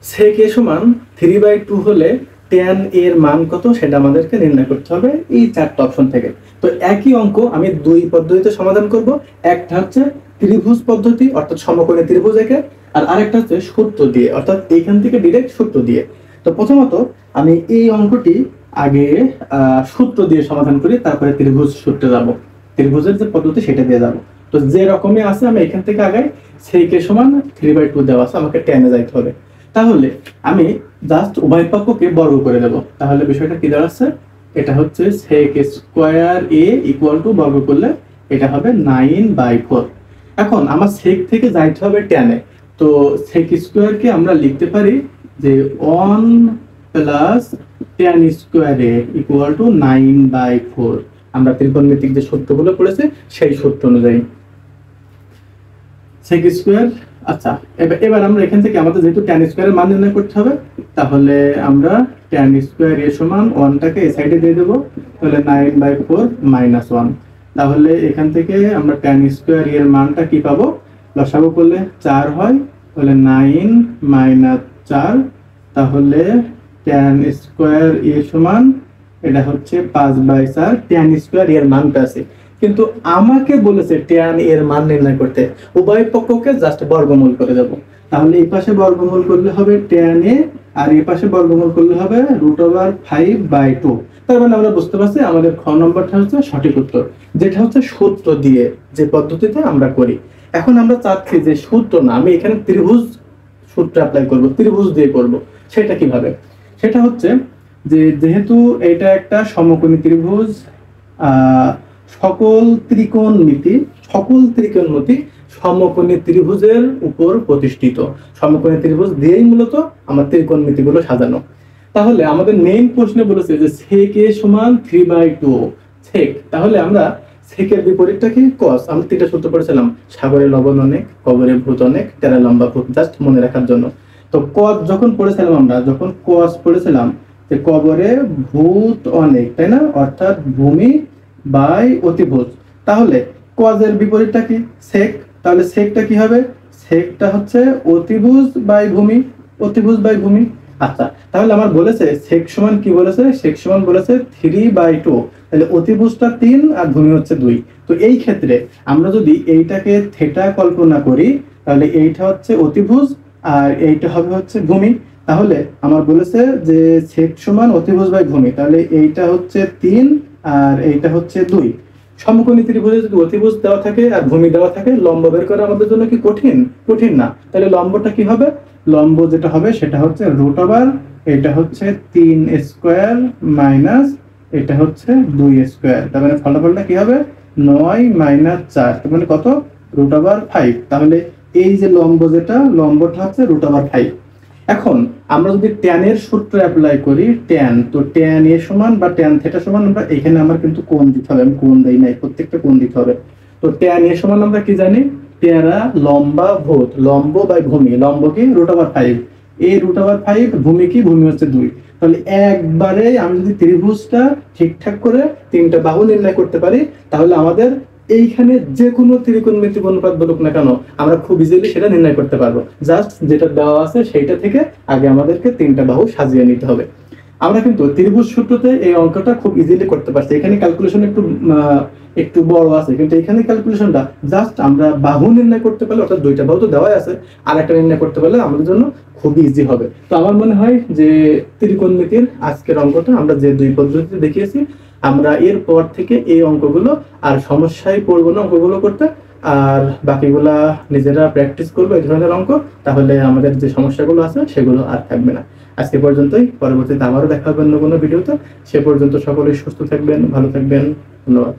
sec a সমান 3/2 হলে tan a এর মান কত সেটা আমাদেরকে নির্ণয় করতে হবে এই চারটি অপশন থেকে। তো একই অঙ্ক আমি দুই পদ্ধতিতে সমাধান করব। একটা হচ্ছে ত্রিভুজ পদ্ধতি অর্থাৎ সমকোণী ত্রিভুজ এঁকে, আর আরেকটা হচ্ছে সূত্র দিয়ে অর্থাৎ এইখান থেকে ডাইরেক্ট সূত্র দিয়ে। তো প্রথমত আমি এই অঙ্কটি আগে সূত্র দিয়ে সমাধান করি, তারপরে ত্রিভুজ সূত্রে যাব, ত্রিভুজের যে পদ্ধতি সেটা দিয়ে যাব। তো যে রকমই আছে আমি এখান থেকে আগে sec a সমান 3/2 দেওয়া আছে, আমাকে tan এ যাইতে হবে। তাহলে আমি জাস্ট উভয় পক্ষকে বর্গ করে দেব। তাহলে বিষয়টা কি দাঁড়াচ্ছে, এটা হচ্ছে sec square a equal to বর্গ করলে এটা হবে 9/4। এখন আমার sec থেকে যাইতে হবে tan এ। তো sec স্কয়ার কে আমরা লিখতে পারি যে 1 plus tan square a equal to 9/4। আমরা ত্রিকোণমিতিক যে সূত্রগুলো পড়েছি সেই সূত্র অনুযায়ী sec স্কয়ার। আচ্ছা, এবার আমরা এখান থেকে আমাদের যেহেতু tan স্কয়ার এর মান নির্ণয় করতে হবে, তাহলে আমরা tan স্কয়ার a সমান 1 টাকে এই সাইডে দিয়ে দেব, তাহলে 9/4 - 1। তাহলে এখান থেকে আমরা tan স্কয়ার এর মানটা কি পাবো, লসাগু করলে 4 হয়, তাহলে 9 - 4। তাহলে tan স্কয়ার a সমান এটা হচ্ছে 5/4। tan স্কয়ার এর মানটা আছে, কিন্তু আমাকে বলেছে tan এর মান নির্ণয় করতে। উভয় পক্ষকে জাস্ট বর্গমূল করে দেব। তাহলে এই পাশে বর্গমূল করলে হবে tan a, আর এই পাশে বর্গমূল করলে হবে √5/2। তার মানে আমরা বুঝতে পারছি আমাদের খ নম্বরটা হচ্ছে সঠিক উত্তর, যেটা হচ্ছে সূত্র দিয়ে যে পদ্ধতিতে আমরা করি। এখন আমরা চাচ্ছি যে সূত্র না, আমি এখানে ত্রিভুজ সূত্র অ্যাপ্লাই করব, ত্রিভুজ দিয়ে করব। সেটা কিভাবে, সেটা হচ্ছে যে যেহেতু এটা একটা সমকোণী ত্রিভুজ, সকল ত্রিকোণমিতি সমকোণী ত্রিভুজের উপর প্রতিষ্ঠিত। সমকোণী ত্রিভুজ দিয়েই মূলত আমার ত্রিকোণমিতিগুলো সাজানো। তাহলে আমাদের মেইন প্রশ্নে বলেছে যে sec a সমান 3/2 sec। তাহলে আমরা sec এর বিপরীতটা কি, cos। আমরা তিনটা সূত্র পড়েছিলাম, সাগরে লবণ অনেক, কবরে ভূত অনেক, তেরা লম্বা ভূত, জাস্ট মনে রাখার জন্য। তো cos যখন পড়েছিলাম, আমরা যখন cos পড়েছিলাম যে কবরে ভূত অনেক, তাই না, অর্থাৎ ভূমি বাই অতিভুজ। তাহলে cos এর বিপরীতটা কি, sec। তাহলে secটা কি হবে, secটা হচ্ছে অতিভুজ বাই ভূমি, অতিভুজ বাই ভূমি। আচ্ছা, তাহলে আমার বলেছে sec সমান কি বলেছে, sec সমান বলেছে 3/2। তাহলে অতিভুজটা 3 আর ভূমি হচ্ছে 2। তো এই ক্ষেত্রে আমরা যদি এইটাকে থিটা কল্পনা করি, তাহলে এইটা হচ্ছে অতিভুজ আর এইটা হবে হচ্ছে ভূমি। তাহলে আমার বলেছে যে sec সমান অতিভুজ বাই ভূমি, তাহলে এইটা হচ্ছে 3 আর এইটা হচ্ছে 2। সমকোণী ত্রিভুজে যদি অতিভুজ দেওয়া থাকে আর ভূমি দেওয়া থাকে, লম্ব বের করা আমাদের জন্য কি কঠিন? কঠিন না। তাহলে লম্বটা কি হবে, লম্ব যেটা হবে সেটা হচ্ছে √ এটা হচ্ছে 3 স্কয়ার মাইনাস এটা হচ্ছে 2 স্কয়ার। তার মানে ফলাফলটা কি হবে 9 - 4, তার মানে কত, √5। তাহলে এই যে লম্ব যেটা, লম্বটা হচ্ছে √5। এখন আমরা যদি tan এর সূত্র অ্যাপ্লাই করি, tan, তো tan a সমান বা tan থিটা সমান, আমরা এখানে আমার কিন্তু কোণ দিতে হবে, আমি কোণ দেই নাই, প্রত্যেকটা কোণ দিতে হবে। তো tan a সমান আমরা কি জানি, তেরা লম্বা ভূত, লম্ব বাই ভূমি, লম্ব কি √5, এই √5, ভূমি কি, ভূমি হচ্ছে 2। তাহলে একবারে আমি যদি ত্রিভুজটা ঠিকঠাক করে তিনটা বাহু নির্ণয় করতে পারি, তাহলে আমাদের এইখানে যে কোনো ত্রিকোণমিতিক অনুপাত বলুক না কেন, আমরা খুব ইজিলি সেটা নির্ণয় করতে পারবো। জাস্ট যেটা দেওয়া আছে সেইটা থেকে আগে আমাদেরকে তিনটা বাহু সাজিয়ে নিতে হবে। আমরা কিন্তু ত্রিভুজ সূত্রতে এই অঙ্কটা খুব ইজিলি করতে পারছি। এখানে ক্যালকুলেশন একটু বড় আছে, কিন্তু এখানে ক্যালকুলেশনটা জাস্ট আমরা বাহু নির্ণয় করতে পারলে, অর্থাৎ দুইটা বাহু তো দেওয়াই আছে, আর একটা নির্ণয় করতে পারলে আমাদের জন্য খুবই ইজি হবে। তো আমার মনে হয় যে ত্রিকোণমিতির আজকের অঙ্কটা আমরা যে দুই পদ্ধতিতে দেখিয়েছি, আমরা এরপর থেকে এই অঙ্কগুলো আর সমস্যায় পড়বো না অঙ্কগুলো করতে, আর বাকিগুলা নিজেরা প্র্যাকটিস করবো এই ধরনের অঙ্ক। তাহলে আমাদের যে সমস্যাগুলো আছে সেগুলো আর থাকবে না। আজকে পর্যন্তই, পরবর্তীতে আবারও দেখা হবে অন্য কোনো ভিডিওতে। সে পর্যন্ত সকলেই সুস্থ থাকবেন, ভালো থাকবেন। ধন্যবাদ।